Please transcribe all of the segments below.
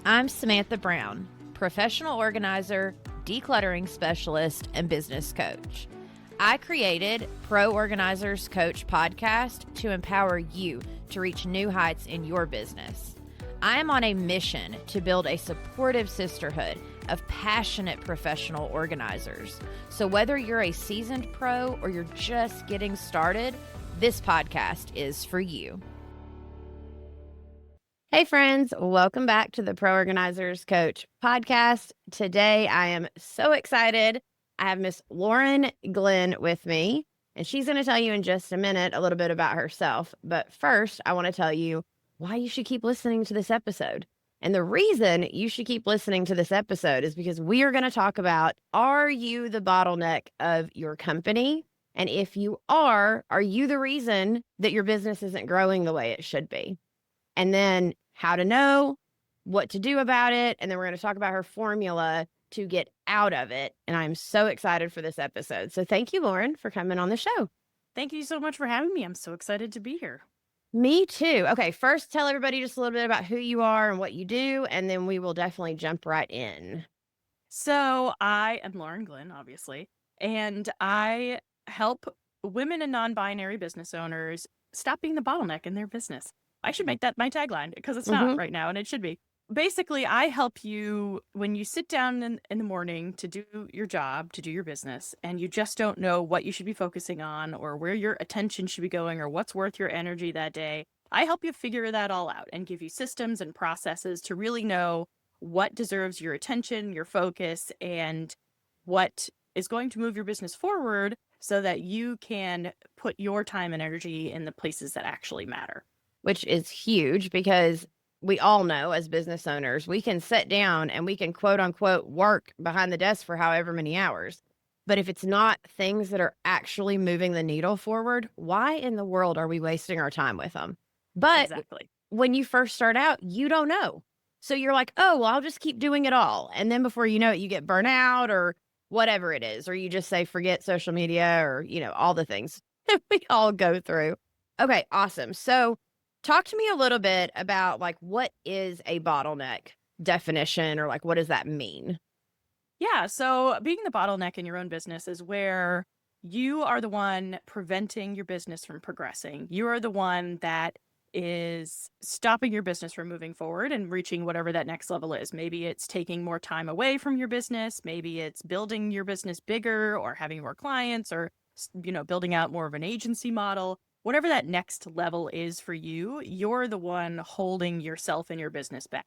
I'm Samantha Brown, professional organizer, decluttering specialist, and business coach. I created Pro Organizers Coach podcast to empower you to reach new heights in your business. I am on a mission to build a supportive sisterhood of passionate professional organizers. So whether you're a seasoned pro or you're just getting started, this podcast is for you. Hey friends, welcome back to the Pro Organizers Coach podcast. Today I am so excited. I have Miss Lauren Glynn with me, and she's going to tell you in just a minute a little bit about herself. But first, I want to tell you why you should keep listening to this episode. And the reason you should keep listening to this episode is because we are going to talk about, are you the bottleneck of your company? And if you are you the reason that your business isn't growing the way it should be? And then how to know, what to do about it. And then we're going to talk about her formula to get out of it. And I'm so excited for this episode. So thank you, Lauren, for coming on the show. Thank you so much for having me. I'm so excited to be here. Me too. Okay, first tell everybody just a little bit about who you are and what you do, and then we will definitely jump right in. So I am Lauren Glynn, obviously, and I help women and non-binary business owners stop being the bottleneck in their business. I should make that my tagline because it's not right now, and it should be. Basically, I help you when you sit down in the morning to do your job, to do your business, and you just don't know what you should be focusing on or where your attention should be going or what's worth your energy that day. I help you figure that all out and give you systems and processes to really know what deserves your attention, your focus, and what is going to move your business forward so that you can put your time and energy in the places that actually matter. Which is huge because we all know as business owners, we can sit down and we can quote unquote work behind the desk for however many hours. But if it's not things that are actually moving the needle forward, why in the world are we wasting our time with them? But exactly. When you first start out, you don't know. So you're like, oh, well, I'll just keep doing it all. And then before you know it, you get burnout or whatever it is, or you just say, forget social media or, all the things that we all go through. Okay, awesome. So talk to me a little bit about what is a bottleneck definition or what does that mean? Yeah. So being the bottleneck in your own business is where you are the one preventing your business from progressing. You are the one that is stopping your business from moving forward and reaching whatever that next level is. Maybe it's taking more time away from your business. Maybe it's building your business bigger or having more clients or, building out more of an agency model. Whatever that next level is for you, you're the one holding yourself and your business back.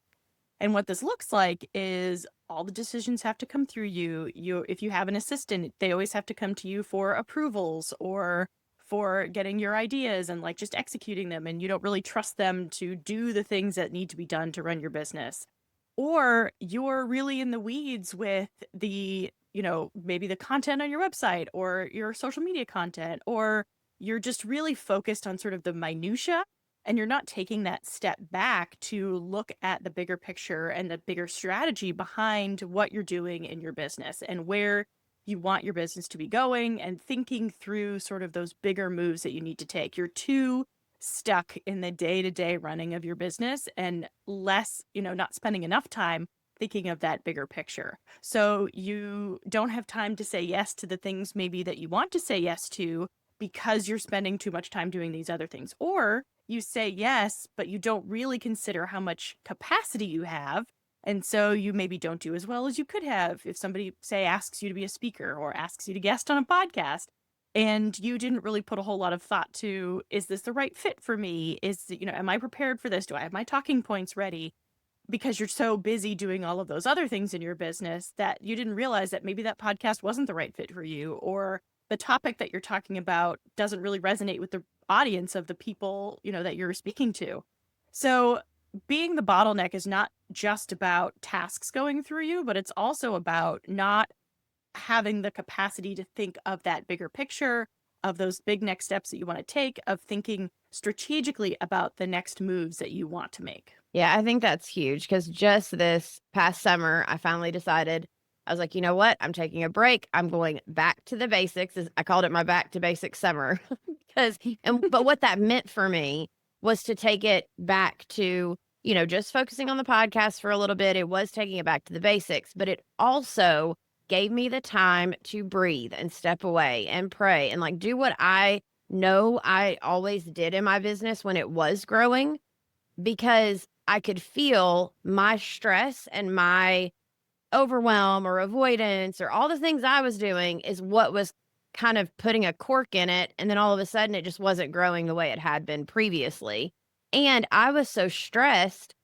And what this looks like is all the decisions have to come through you. If you have an assistant, they always have to come to you for approvals or for getting your ideas and just executing them. And you don't really trust them to do the things that need to be done to run your business. Or you're really in the weeds with the, maybe the content on your website or your social media content, or you're just really focused on sort of the minutia and you're not taking that step back to look at the bigger picture and the bigger strategy behind what you're doing in your business and where you want your business to be going and thinking through sort of those bigger moves that you need to take. You're too stuck in the day-to-day running of your business and less, not spending enough time thinking of that bigger picture. So you don't have time to say yes to the things maybe that you want to say yes to because you're spending too much time doing these other things. Or you say yes, but you don't really consider how much capacity you have. And so you maybe don't do as well as you could have if somebody, say, asks you to be a speaker or asks you to guest on a podcast. And you didn't really put a whole lot of thought to, is this the right fit for me? Am I prepared for this? Do I have my talking points ready? Because you're so busy doing all of those other things in your business that you didn't realize that maybe that podcast wasn't the right fit for you, or the topic that you're talking about doesn't really resonate with the audience of the people, that you're speaking to. So being the bottleneck is not just about tasks going through you, but it's also about not having the capacity to think of that bigger picture, of those big next steps that you want to take, of thinking strategically about the next moves that you want to make. Yeah, I think that's huge because just this past summer, I finally decided, I was like, you know what? I'm taking a break. I'm going back to the basics. I called it my back to basics summer but what that meant for me was to take it back to, just focusing on the podcast for a little bit. It was taking it back to the basics, but it also gave me the time to breathe and step away and pray and like do what I know I always did in my business when it was growing, because I could feel my stress and my overwhelm or avoidance or all the things I was doing is what was kind of putting a cork in it. And then all of a sudden it just wasn't growing the way it had been previously. And I was so stressed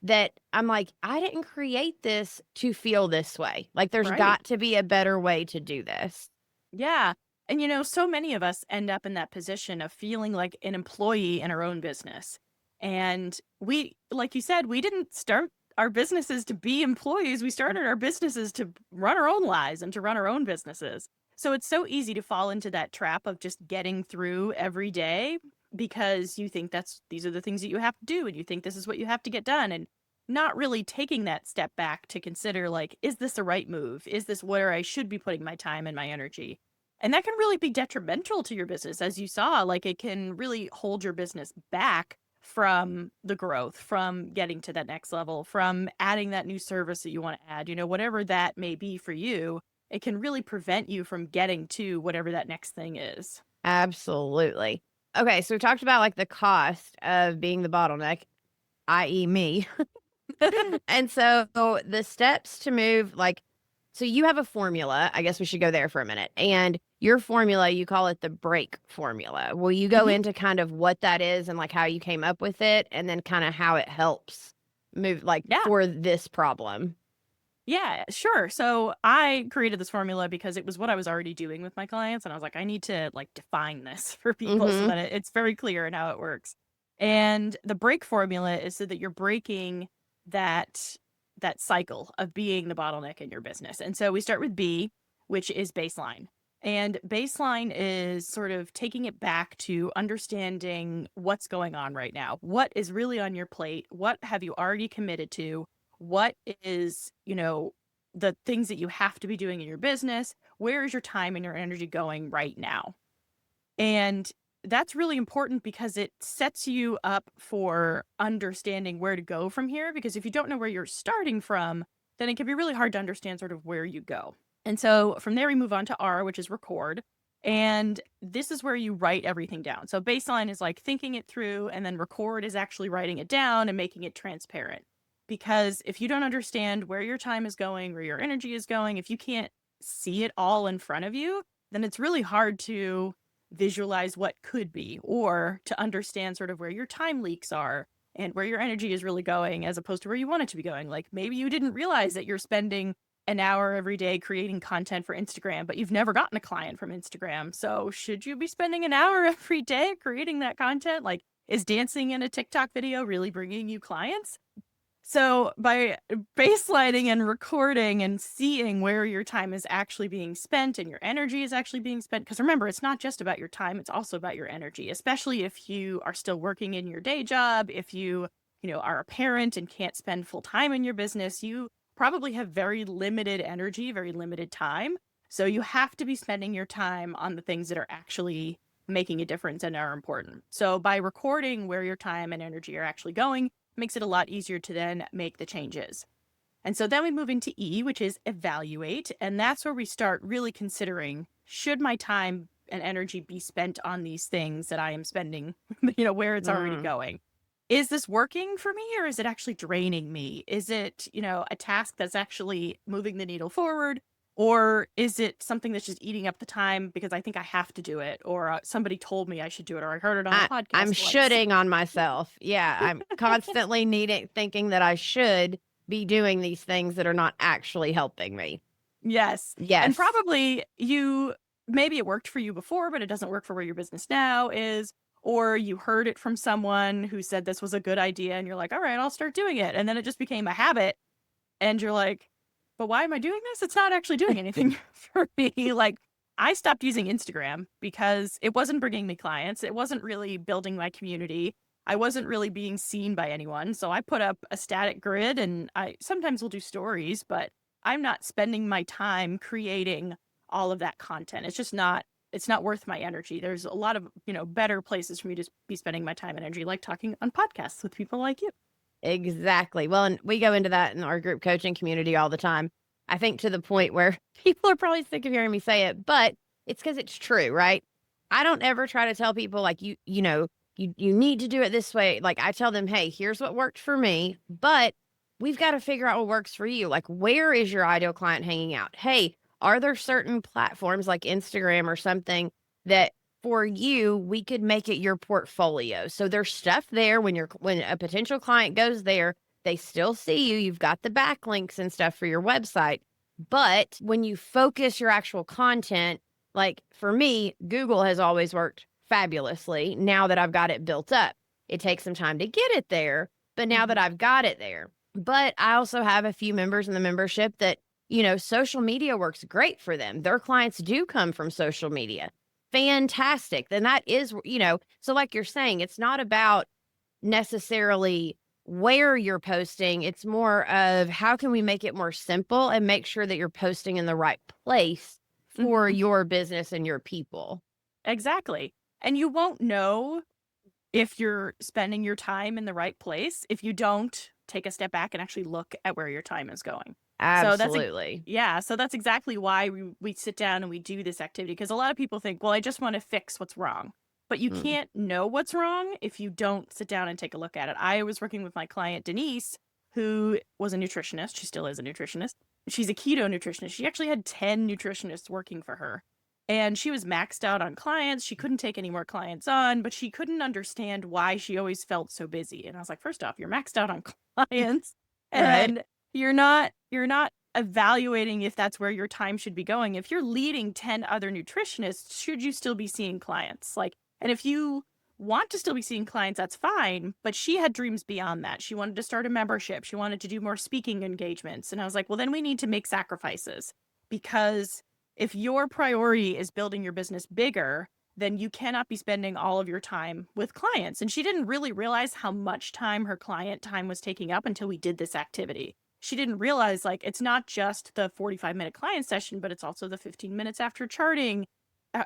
that I'm like, I didn't create this to feel this way. Like, there's Right. got to be a better way to do this. Yeah. And so many of us end up in that position of feeling like an employee in our own business. And we, like you said, we didn't start our businesses to be employees. We started our businesses to run our own lives and to run our own businesses. So it's so easy to fall into that trap of just getting through every day because you think these are the things that you have to do and you think this is what you have to get done, and not really taking that step back to consider, like, is this the right move? Is this where I should be putting my time and my energy? And that can really be detrimental to your business, as you saw. Like, it can really hold your business back from the growth, from getting to that next level, from adding that new service that you want to add, whatever that may be for you. It can really prevent you from getting to whatever that next thing is. Absolutely. Okay. So we talked about like the cost of being the bottleneck, i.e., me. And so the steps to move, like, so you have a formula. I guess we should go there for a minute. And your formula, you call it the break formula. Will you go Mhm. into kind of what that is and like how you came up with it, and then kind of how it helps move like Yeah. for this problem? Yeah, sure. So I created this formula because it was what I was already doing with my clients. And I was like, I need to like define this for people so Mm-hmm. that it's very clear in how it works. And the break formula is so that you're breaking that cycle of being the bottleneck in your business. And so we start with B, which is baseline. And baseline is sort of taking it back to understanding what's going on right now. What is really on your plate? What have you already committed to? What is, the things that you have to be doing in your business? Where is your time and your energy going right now? And that's really important because it sets you up for understanding where to go from here. Because if you don't know where you're starting from, then it can be really hard to understand sort of where you go. And so from there, we move on to R, which is record. And this is where you write everything down. So baseline is like thinking it through, and then record is actually writing it down and making it transparent. Because if you don't understand where your time is going, where your energy is going, if you can't see it all in front of you, then it's really hard to visualize what could be, or to understand sort of where your time leaks are and where your energy is really going as opposed to where you want it to be going. Like, maybe you didn't realize that you're spending an hour every day creating content for Instagram, but you've never gotten a client from Instagram. So should you be spending an hour every day creating that content? Like, is dancing in a TikTok video really bringing you clients? So by baselining and recording and seeing where your time is actually being spent and your energy is actually being spent, because remember, it's not just about your time, it's also about your energy, especially if you are still working in your day job, if you are a parent and can't spend full time in your business, you probably have very limited energy, very limited time. So you have to be spending your time on the things that are actually making a difference and are important. So by recording where your time and energy are actually going, makes it a lot easier to then make the changes. And so then we move into E, which is evaluate. And that's where we start really considering, should my time and energy be spent on these things that I am spending, where it's already Mm. going? Is this working for me, or is it actually draining me? Is it, a task that's actually moving the needle forward? Or is it something that's just eating up the time because I think I have to do it, or somebody told me I should do it, or I heard it on a I'm podcast once? shoulding on myself. Yeah, I'm constantly thinking that I should be doing these things that are not actually helping me. Yes. And Yes. probably maybe it worked for you before, but it doesn't work for where your business now is. Or you heard it from someone who said this was a good idea, and you're like, all right, I'll start doing it. And then it just became a habit. And you're like, but why am I doing this? It's not actually doing anything for me. Like, I stopped using Instagram because it wasn't bringing me clients. It wasn't really building my community. I wasn't really being seen by anyone. So I put up a static grid, and I sometimes will do stories, but I'm not spending my time creating all of that content. It's not worth my energy. There's a lot of, better places for me to be spending my time and energy, like talking on podcasts with people like you. Exactly. Well, and we go into that in our group coaching community all the time. I think to the point where people are probably sick of hearing me say it, but it's because it's true, right? I don't ever try to tell people like you need to do it this way. Like I tell them, hey, here's what worked for me, but we've got to figure out what works for you. Like, where is your ideal client hanging out? Hey, are there certain platforms like Instagram or something that for you, we could make it your portfolio. So there's stuff there when a potential client goes there, they still see you. You've got the backlinks and stuff for your website. But when you focus your actual content, like for me, Google has always worked fabulously now that I've got it built up. It takes some time to get it there, but now that Mhm. I've got it there. But I also have a few members in the membership that, social media works great for them. Their clients do come from social media. Fantastic. Then that is, so like you're saying, it's not about necessarily where you're posting. It's more of how can we make it more simple and make sure that you're posting in the right place for Mhm. your business and your people. Exactly. And you won't know if you're spending your time in the right place if you don't take a step back and actually look at where your time is going. So Absolutely. yeah, so that's exactly why we sit down and we do this activity, because a lot of people think, well, I just want to fix what's wrong. But you Mm. can't know what's wrong if you don't sit down and take a look at it. I was working with my client Denise, who was a nutritionist. She still is a nutritionist. She's a keto nutritionist. She actually had 10 nutritionists working for her. And she was maxed out on clients. She couldn't take any more clients on, but she couldn't understand why she always felt so busy. And I was like, first off, you're maxed out on clients, Right. and you're not evaluating if that's where your time should be going. If you're leading 10 other nutritionists, should you still be seeing clients? Like, and if you want to still be seeing clients, that's fine. But she had dreams beyond that. She wanted to start a membership. She wanted to do more speaking engagements. And I was like, well, then we need to make sacrifices, because if your priority is building your business bigger, then you cannot be spending all of your time with clients. And she didn't really realize how much time her client time was taking up until we did this activity. She didn't realize, like, it's not just the 45-minute client session, but it's also the 15 minutes after charting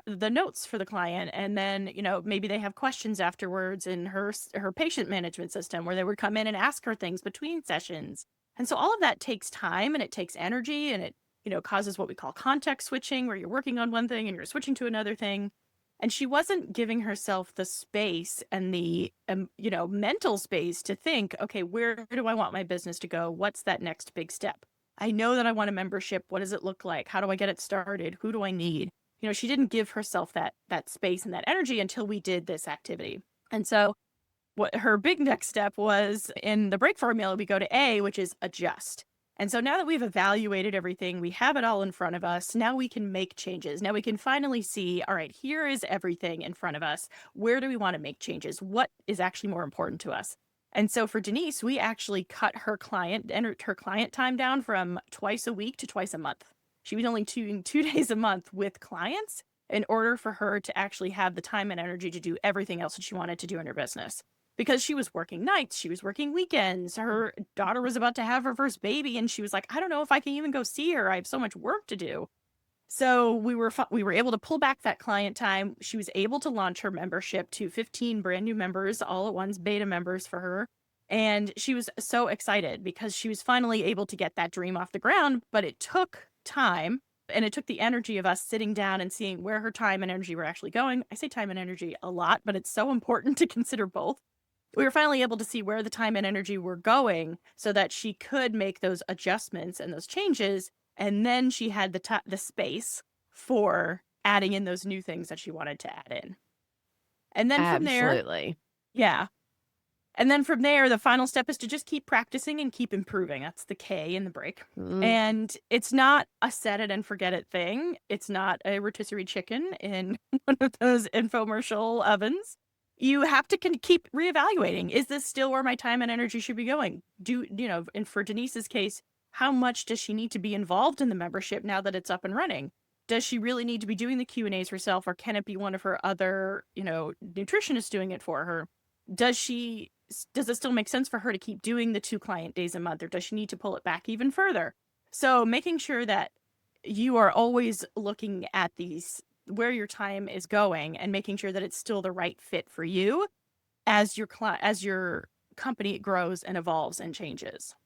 the notes for the client. And then, maybe they have questions afterwards in her patient management system where they would come in and ask her things between sessions. And so all of that takes time and it takes energy, and it causes what we call context switching, where you're working on one thing and you're switching to another thing. And she wasn't giving herself the space and the, mental space to think, okay, where do I want my business to go? What's that next big step? I know that I want a membership. What does it look like? How do I get it started? Who do I need? She didn't give herself that space and that energy until we did this activity. And so what her big next step was, in the break formula, we go to A, which is adjust. And so now that we've evaluated everything, we have it all in front of us. Now we can make changes. Now we can finally see, all right, here is everything in front of us. Where do we want to make changes? What is actually more important to us? And so for Denise, we actually cut her client time down from twice a week to twice a month. She was only doing 2 days a month with clients in order for her to actually have the time and energy to do everything else that she wanted to do in her business, because she was working nights, she was working weekends. Her daughter was about to have her first baby, and she was like, I don't know if I can even go see her. I have so much work to do. So we were able to pull back that client time. She was able to launch her membership to 15 brand new members all at once, beta members for her. And she was so excited because she was finally able to get that dream off the ground, but it took time, and it took the energy of us sitting down and seeing where her time and energy were actually going. I say time and energy a lot, but it's so important to consider both. We were finally able to see where the time and energy were going so that she could make those adjustments and those changes. And then she had the space for adding in those new things that she wanted to add in. And then from there, Absolutely. yeah. And then from there, the final step is to just keep practicing and keep improving. That's the K in the break. Mm. And it's not a set it and forget it thing. It's not a rotisserie chicken in one of those infomercial ovens. You have to keep reevaluating. Is this still where my time and energy should be going? And for Denise's case, how much does she need to be involved in the membership now that it's up and running? Does she really need to be doing the Q&As herself, or can it be one of her other, nutritionists doing it for her? Does it still make sense for her to keep doing the 2 client days a month, or does she need to pull it back even further? So making sure that you are always looking at where your time is going, and making sure that it's still the right fit for you as your company grows and evolves and changes.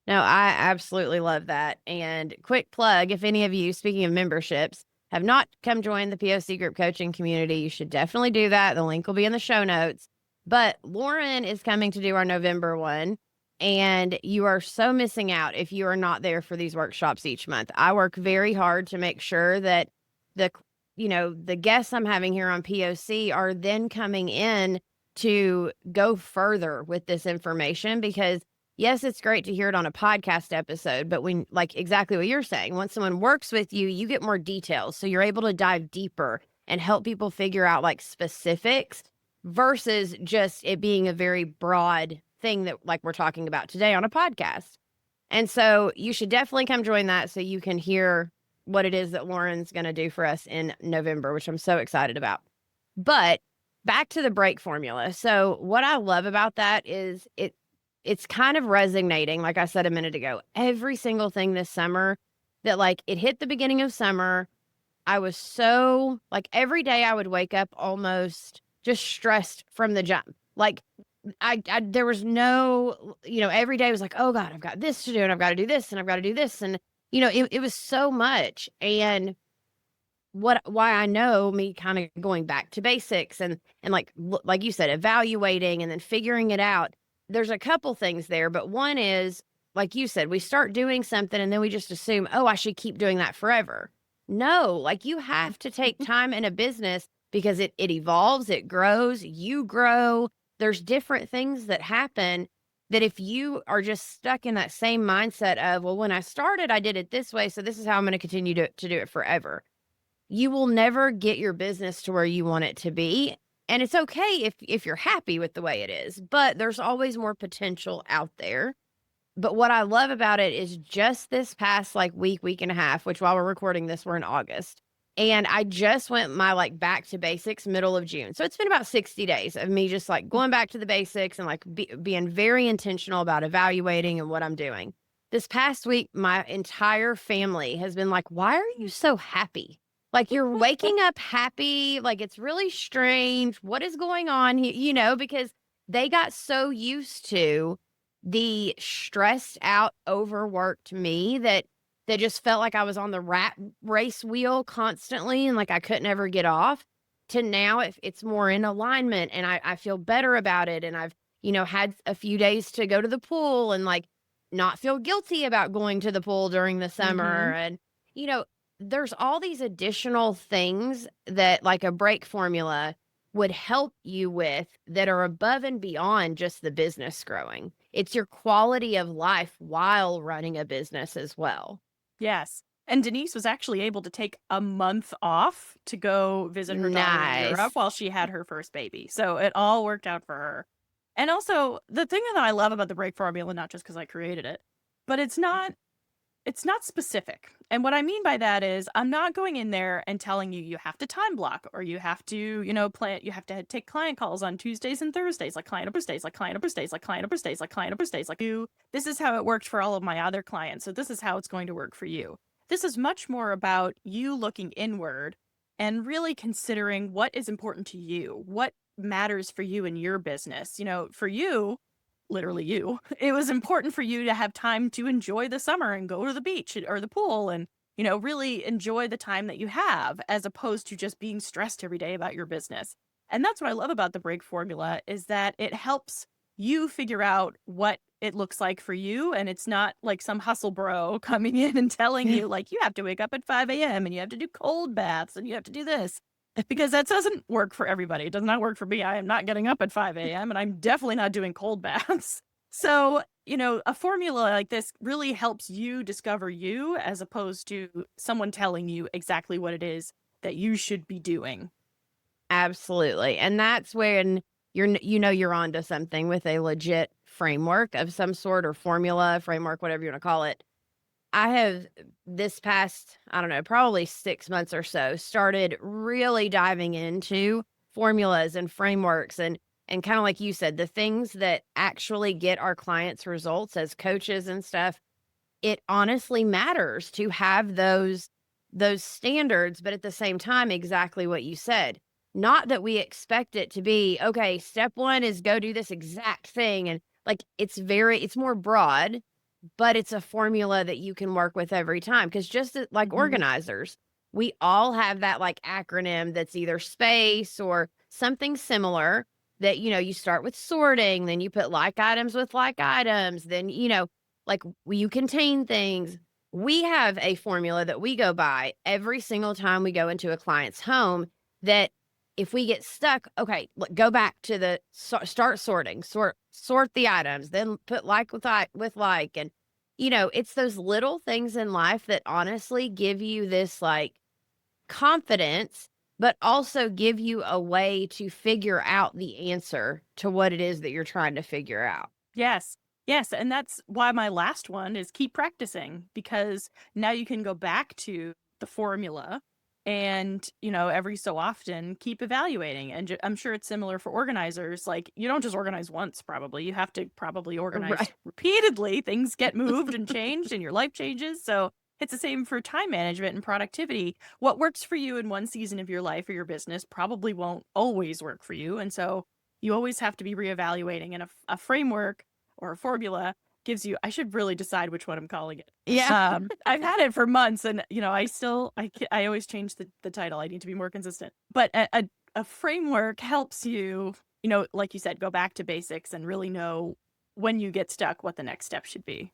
No, I absolutely love that. And quick plug, if any of you, speaking of memberships, have not come join the POC group coaching community, you should definitely do that. The link will be in the show notes. But Lauren is coming to do our November one, and you are so missing out if you are not there for these workshops each month. I work very hard to make sure that the the guests I'm having here on POC are then coming in to go further with this information, because yes, it's great to hear it on a podcast episode, but when, like exactly what you're saying, once someone works with you, you get more details. So you're able to dive deeper and help people figure out like specifics versus just it being a very broad thing that like we're talking about today on a podcast. And so you should definitely come join that so you can hear what it is that Lauren's going to do for us in November, which I'm so excited about. But back to the break formula. So what I love about that is it's kind of resonating, like I said a minute ago. Every single thing this summer that like it hit the beginning of summer, I was so like every day I would wake up almost just stressed from the jump. Like I there was no, every day was like, oh God, I've got this to do and I've got to do this and I've got to do this. And, it was so much. And why I know me kind of going back to basics and like you said, evaluating and then figuring it out. There's a couple things there, but one is, like you said, we start doing something and then we just assume, oh, I should keep doing that forever. No, like you have to take time in a business because it evolves, it grows, you grow. There's different things that happen that if you are just stuck in that same mindset of, well, when I started, I did it this way, so this is how I'm going to continue to do it forever. You will never get your business to where you want it to be. And it's okay if you're happy with the way it is, but there's always more potential out there. But what I love about it is just this past like week and a half, which while we're recording this, we're in August. And I just went my like back to basics middle of June. So it's been about 60 days of me just like going back to the basics and like being very intentional about evaluating and what I'm doing. This past week, my entire family has been like, why are you so happy? Like you're waking up happy. Like it's really strange. What is going on? Because they got so used to the stressed out, overworked me that just felt like I was on the rat race wheel constantly and like I couldn't ever get off, to now it's more in alignment and I feel better about it. And I've, had a few days to go to the pool and like not feel guilty about going to the pool during the summer. And, there's all these additional things that like a break formula would help you with that are above and beyond just the business growing. It's your quality of life while running a business as well. Yes. And Denise was actually able to take a month off to go visit her daughter in Europe Nice. while she had her first baby. So it all worked out for her. And also, the thing that I love about the break formula, not just because I created it, but it's not specific. And what I mean by that is I'm not going in there and telling you have to time block or you have to, plan, you have to take client calls on Tuesdays and Thursdays, like client upper stays, like client upper stays, like client upper stays, like client upper stays, like you. This is how it worked for all of my other clients. So this is how it's going to work for you. This is much more about you looking inward and really considering what is important to you, what matters for you in your business. For you, literally you, it was important for you to have time to enjoy the summer and go to the beach or the pool and, really enjoy the time that you have as opposed to just being stressed every day about your business. And that's what I love about the break formula is that it helps you figure out what it looks like for you. And it's not like some hustle bro coming in and telling you like, you have to wake up at 5 a.m. and you have to do cold baths and you have to do this. Because that doesn't work for everybody. It does not work for me. I am not getting up at 5 a.m. and I'm definitely not doing cold baths. So, a formula like this really helps you discover you as opposed to someone telling you exactly what it is that you should be doing. Absolutely. And that's when you're onto something with a legit framework of some sort, or formula, framework, whatever you want to call it. I have this past, I don't know, probably 6 months or so, started really diving into formulas and frameworks and kind of like you said, the things that actually get our clients results as coaches and stuff. It honestly matters to have those standards, but at the same time, exactly what you said. Not that we expect it to be, okay, step one is go do this exact thing and like it's more broad, but it's a formula that you can work with every time. Because like Mhm. organizers, we all have that like acronym that's either space or something similar that, you start with sorting, then you put like items with like items, then, like you contain things. We have a formula that we go by every single time we go into a client's home that if we get stuck, okay, go back to the start sorting, sort the items, then put like with like, and it's those little things in life that honestly give you this like confidence, but also give you a way to figure out the answer to what it is that you're trying to figure out. Yes. Yes, and that's why my last one is keep practicing, because now you can go back to the formula and, every so often keep evaluating. And I'm sure it's similar for organizers. Like, you don't just organize once, probably. You have to probably organize Right. repeatedly. Things get moved and changed and your life changes. So it's the same for time management and productivity. What works for you in one season of your life or your business probably won't always work for you. And so you always have to be reevaluating, and a framework or a formula gives you, I should really decide which one I'm calling it. Yeah. I've had it for months, and I always change the title. I need to be more consistent. But a framework helps you, like you said, go back to basics and really know when you get stuck what the next step should be.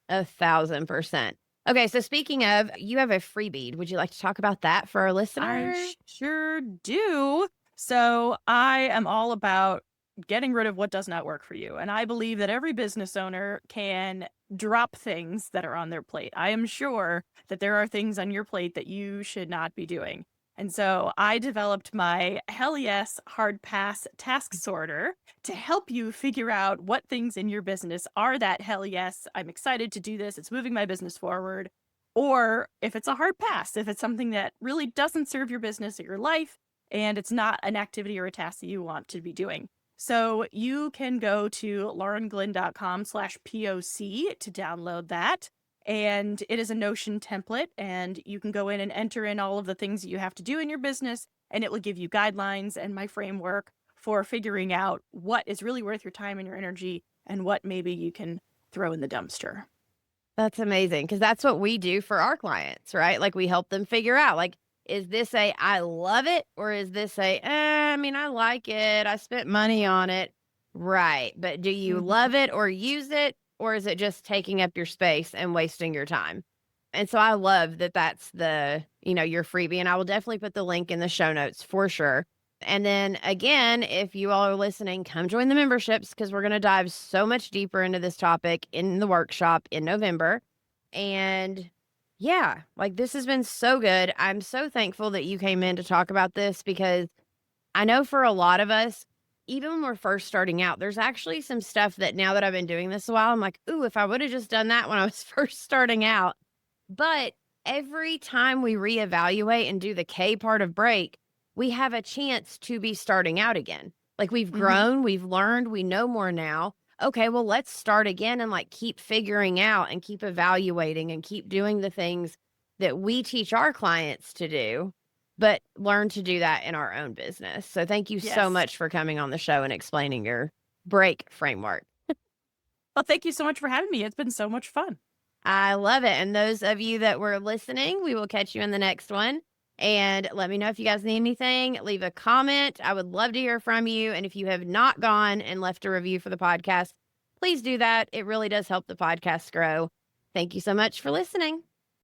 1,000%. Okay, so speaking of, you have a freebie. Would you like to talk about that for our I listeners? sure do. So I am all about getting rid of what does not work for you. And I believe that every business owner can drop things that are on their plate. I am sure that there are things on your plate that you should not be doing. And so I developed my Hell Yes Hard Pass task sorter to help you figure out what things in your business are that hell yes, I'm excited to do this, it's moving my business forward. Or if it's a hard pass, if it's something that really doesn't serve your business or your life, and it's not an activity or a task that you want to be doing. So you can go to laurenglynn.com/POC to download that. And it is a Notion template, and you can go in and enter in all of the things that you have to do in your business, and it will give you guidelines and my framework for figuring out what is really worth your time and your energy and what maybe you can throw in the dumpster. That's amazing because that's what we do for our clients, right? Like we help them figure out like, is this a I love it or is this a I mean, I like it. I spent money on it. Right. But do you Mhm. love it or use it? Or is it just taking up your space and wasting your time? And so I love that that's your freebie. And I will definitely put the link in the show notes for sure. And then again, if you all are listening, come join the memberships because we're going to dive so much deeper into this topic in the workshop in November. And yeah, like this has been so good. I'm so thankful that you came in to talk about this because I know for a lot of us, even when we're first starting out, there's actually some stuff that now that I've been doing this a while, I'm like, ooh, if I would have just done that when I was first starting out. But every time we reevaluate and do the K part of break, we have a chance to be starting out again. Like we've Mhm. grown, we've learned, we know more now. Okay, well, let's start again and like keep figuring out and keep evaluating and keep doing the things that we teach our clients to do, but learn to do that in our own business. So thank you so Yes. much for coming on the show and explaining your break framework. Well, thank you so much for having me. It's been so much fun. I love it. And those of you that were listening, we will catch you in the next one. And let me know if you guys need anything. Leave a comment. I would love to hear from you. And if you have not gone and left a review for the podcast, please do that. It really does help the podcast grow. Thank you so much for listening.